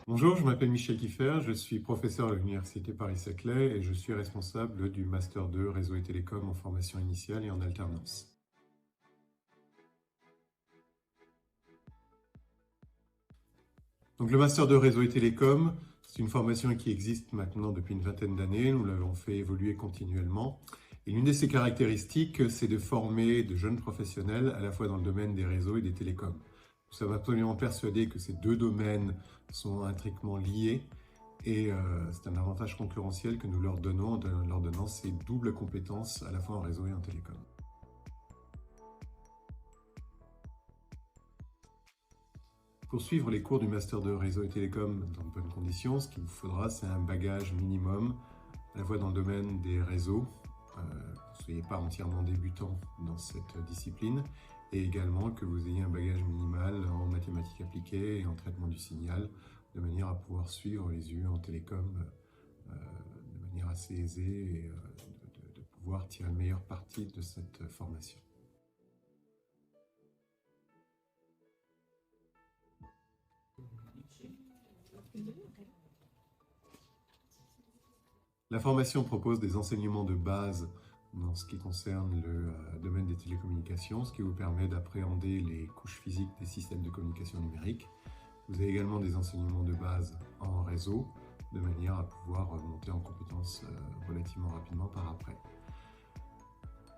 Bonjour, je m'appelle Michel Kieffer, je suis professeur à l'Université Paris-Saclay et je suis responsable du Master 2 Réseau et Télécom en formation initiale et en alternance. Donc le Master 2 Réseau et Télécom, c'est une formation qui existe maintenant depuis une vingtaine d'années, nous l'avons fait évoluer continuellement. Et l'une de ses caractéristiques, c'est de former de jeunes professionnels à la fois dans le domaine des réseaux et des télécoms. Nous sommes absolument persuadés que ces deux domaines sont intrinsèquement liés et c'est un avantage concurrentiel que nous leur donnons en leur donnant ces doubles compétences à la fois en réseau et en télécom. Pour suivre les cours du Master 2 Réseau et Télécom dans de bonnes conditions, ce qu'il vous faudra, c'est un bagage minimum, à la fois dans le domaine des réseaux, vous ne soyez pas entièrement débutant dans cette discipline, et également que vous ayez un bagage minimal en mathématiques appliquées et en traitement du signal, de manière à pouvoir suivre les UE en télécom de manière assez aisée et de pouvoir tirer le meilleur parti de cette formation. La formation propose des enseignements de base dans ce qui concerne le domaine des télécommunications, ce qui vous permet d'appréhender les couches physiques des systèmes de communication numérique. Vous avez également des enseignements de base en réseau, de manière à pouvoir monter en compétences relativement rapidement par après.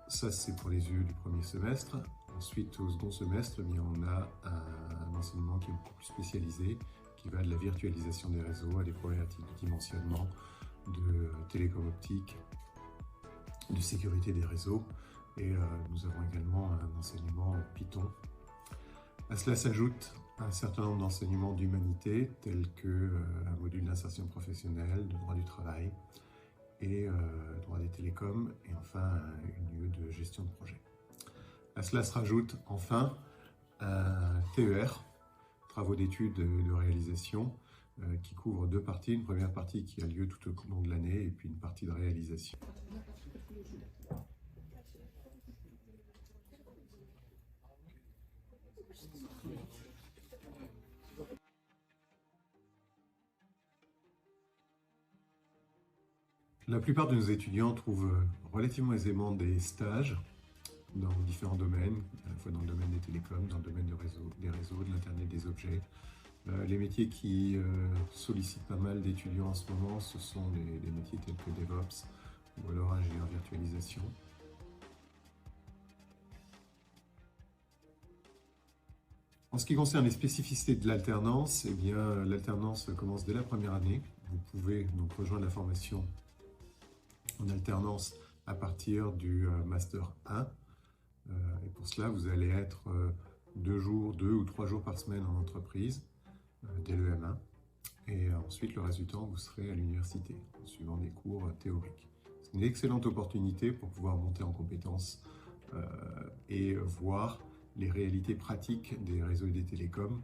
Ça, c'est pour les UE du premier semestre. Ensuite, au second semestre, on a un enseignement qui est beaucoup plus spécialisé, qui va de la virtualisation des réseaux à des problématiques de dimensionnement, de télécom optique, de sécurité des réseaux. Et nous avons également un enseignement Python. À cela s'ajoute un certain nombre d'enseignements d'humanité, tels que un module d'insertion professionnelle, de droit du travail, et droit des télécoms, et enfin une UE de gestion de projet. À cela se rajoute enfin un TER, travaux d'études de réalisation, qui couvre deux parties. Une première partie qui a lieu tout au long de l'année, et puis une partie de réalisation. La plupart de nos étudiants trouvent relativement aisément des stages dans différents domaines, à la fois dans le domaine des télécoms, dans le domaine des réseaux, de l'Internet des objets. Les métiers qui sollicitent pas mal d'étudiants en ce moment, ce sont des métiers tels que DevOps ou alors ingénieur virtualisation. En ce qui concerne les spécificités de l'alternance, l'alternance commence dès la première année. Vous pouvez donc rejoindre la formation en alternance à partir du Master 1. Et pour cela, vous allez être 2 ou 3 jours par semaine en entreprise, dès le M1. Et ensuite, le reste du temps, vous serez à l'université, en suivant des cours théoriques. C'est une excellente opportunité pour pouvoir monter en compétences et voir les réalités pratiques des réseaux et des télécoms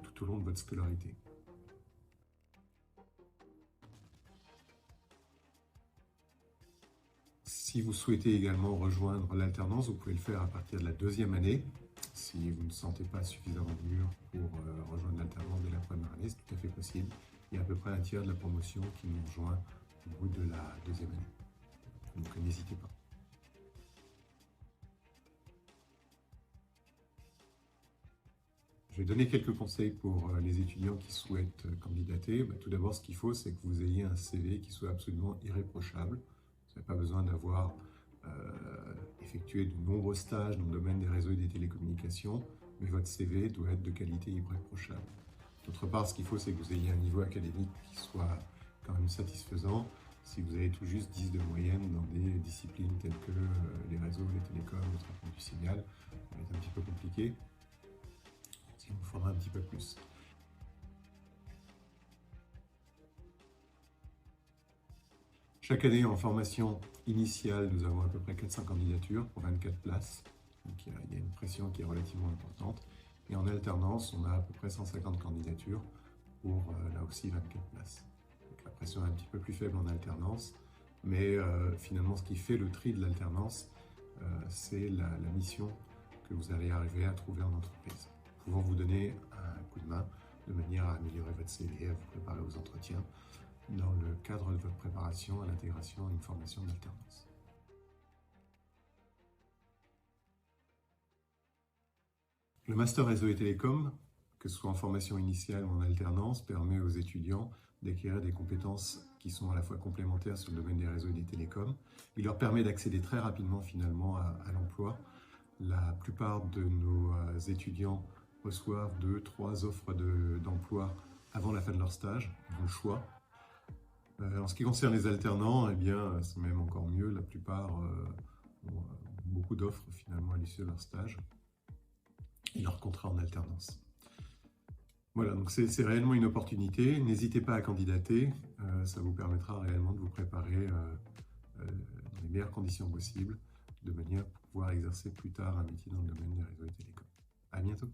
tout au long de votre scolarité. Si vous souhaitez également rejoindre l'alternance, vous pouvez le faire à partir de la deuxième année. Si vous ne sentez pas suffisamment mûr pour rejoindre l'alternance dès la première année, c'est tout à fait possible. Il y a à peu près un tiers de la promotion qui nous rejoint au bout de la deuxième année. Donc n'hésitez pas. Je vais donner quelques conseils pour les étudiants qui souhaitent candidater. Tout d'abord, ce qu'il faut, c'est que vous ayez un CV qui soit absolument irréprochable. Vous n'avez pas besoin d'avoir effectué de nombreux stages dans le domaine des réseaux et des télécommunications, mais votre CV doit être de qualité irréprochable. D'autre part, ce qu'il faut, c'est que vous ayez un niveau académique qui soit quand même satisfaisant. Si vous avez tout juste 10 de moyenne dans des disciplines telles que les réseaux, les télécoms, le traitement du signal, ça va être un petit peu compliqué. Il vous faudra un petit peu plus. Chaque année, en formation initiale, nous avons à peu près 400 candidatures pour 24 places. Donc il y a une pression qui est relativement importante. Et en alternance, on a à peu près 150 candidatures pour là aussi 24 places. Donc la pression est un petit peu plus faible en alternance, mais finalement ce qui fait le tri de l'alternance, c'est la mission que vous allez arriver à trouver en entreprise. Pouvant vous donner un coup de main de manière à améliorer votre CV, à vous préparer aux entretiens dans le cadre de votre préparation à l'intégration à une formation d'alternance. Le Master Réseau et Télécom, que ce soit en formation initiale ou en alternance, permet aux étudiants d'acquérir des compétences qui sont à la fois complémentaires sur le domaine des réseaux et des télécoms. Il leur permet d'accéder très rapidement finalement à l'emploi. La plupart de nos étudiants reçoivent 2-3 offres d'emploi avant la fin de leur stage, ils ont le choix. En ce qui concerne les alternants, eh bien, c'est même encore mieux, la plupart ont beaucoup d'offres finalement à l'issue de leur stage et leur contrat en alternance. Voilà, donc c'est réellement une opportunité. N'hésitez pas à candidater, ça vous permettra réellement de vous préparer dans les meilleures conditions possibles, de manière à pouvoir exercer plus tard un métier dans le domaine des réseaux et télécoms. À bientôt.